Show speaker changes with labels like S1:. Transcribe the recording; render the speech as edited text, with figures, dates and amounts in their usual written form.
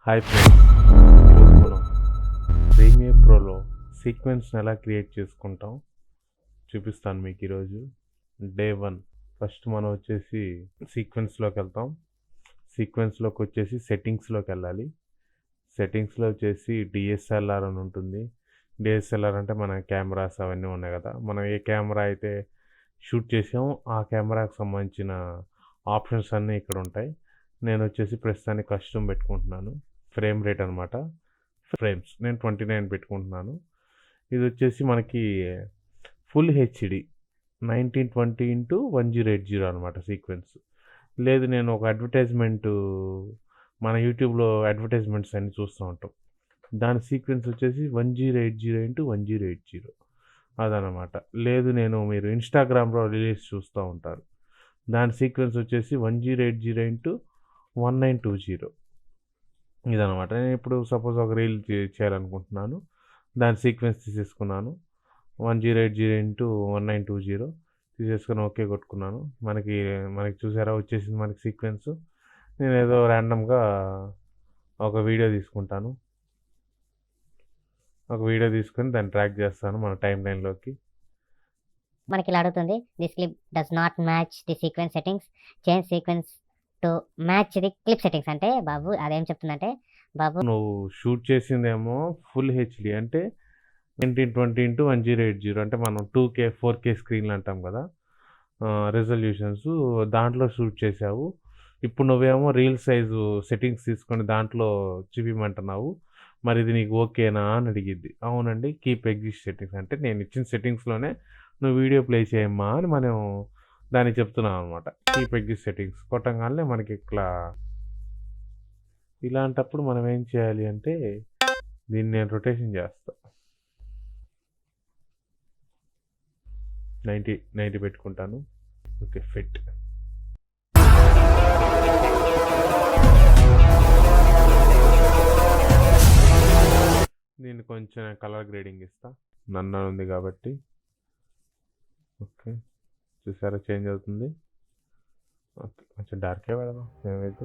S1: Hi friends, ఈరోజు మనం premier ప్రోలో సీక్వెన్స్ని ఎలా క్రియేట్ చేసుకుంటాం చూపిస్తాను మీకు ఈరోజు. డే 1 ఫస్ట్ మనం వచ్చేసి సీక్వెన్స్లోకి వెళ్తాం. సీక్వెన్స్లోకి వచ్చేసి సెట్టింగ్స్లోకి వెళ్ళాలి. సెట్టింగ్స్లో వచ్చేసి డిఎస్ఎల్ఆర్ అని ఉంటుంది. డిఎస్ఎల్ఆర్ అంటే మన కెమెరాస్ అవన్నీ ఉన్నాయి కదా, మనం ఏ కెమెరా అయితే షూట్ చేసామో ఆ కెమెరాకి సంబంధించిన ఆప్షన్స్ అన్నీ ఇక్కడ ఉంటాయి. నేను వచ్చేసి ప్రస్తుతానికి కస్టమ్ పెట్టుకుంటున్నాను. ఫ్రేమ్ రేట్ అనమాట, ఫ్రేమ్స్ నేను 29 పెట్టుకుంటున్నాను. ఇది వచ్చేసి మనకి ఫుల్ హెచ్డి 1920x1080 అనమాట సీక్వెన్స్. లేదు నేను ఒక అడ్వర్టైజ్మెంట్, మన యూట్యూబ్లో అడ్వర్టైజ్మెంట్స్ అన్ని చూస్తూ ఉంటాం, దాని సీక్వెన్స్ వచ్చేసి 1080x1080 అదనమాట. లేదు నేను మీరు ఇన్స్టాగ్రామ్లో రిలీజ్ చూస్తూ ఉంటారు, దాని సీక్వెన్స్ వచ్చేసి 1080x1920 ఇదనమాట. నేను ఇప్పుడు సపోజ్ ఒక రీల్ చేయాలనుకుంటున్నాను, దాని సీక్వెన్స్ తీసేసుకున్నాను 1080x1920 తీసేసుకొని ఓకే కొట్టుకున్నాను. మనకి చూసారా వచ్చేసింది మనకి సీక్వెన్స్. నేను ఏదో ర్యాండమ్గా ఒక వీడియో తీసుకుంటాను, ఒక వీడియో తీసుకొని దాన్ని ట్రాక్ చేస్తాను మన టైం లైన్లోకి.
S2: మనకి ఇలా అడుగుతుంది, this clip does not match the sequence settings, change sequence to match the clip settings. అంటే బాబు అదేం చెప్తుందంటే, బాబు
S1: నువ్వు షూట్ చేసిందేమో ఫుల్ హెచ్డి అంటే 1920x1080 అంటే మనం 2K 4K స్క్రీన్లు అంటాం కదా, రెజల్యూషన్స్ దాంట్లో షూట్ చేసావు. ఇప్పుడు నువ్వేమో రీల్ సైజు సెట్టింగ్స్ తీసుకొని దాంట్లో చూపించమంటున్నావు, మరి ఇది నీకు ఓకేనా అని అడిగిద్ది. అవునండి, కీప్ ఎగ్జిస్ట్ సెట్టింగ్స్ అంటే నేను ఇచ్చిన సెట్టింగ్స్లోనే నువ్వు వీడియో ప్లే చేయమ్మా అని మనం దానికి చెప్తున్నాం అనమాట. కీప్ ఎగ్జిస్ట్ సెట్టింగ్స్ కొట్టంగానే మనకి ఇలాంటప్పుడు మనం ఏం చేయాలి అంటే, దీన్ని నేను రొటేషన్ చేస్తా, 90 పెట్టుకుంటాను. Okay, fit. దీన్ని కొంచెం కలర్ గ్రేడింగ్ ఇస్తా, నన్న ఉంది కాబట్టి. ఓకే, చూసారా చేంజ్ అవుతుంది. ఓకే, కొంచెం డార్కే పెడదాం ఏమైతే.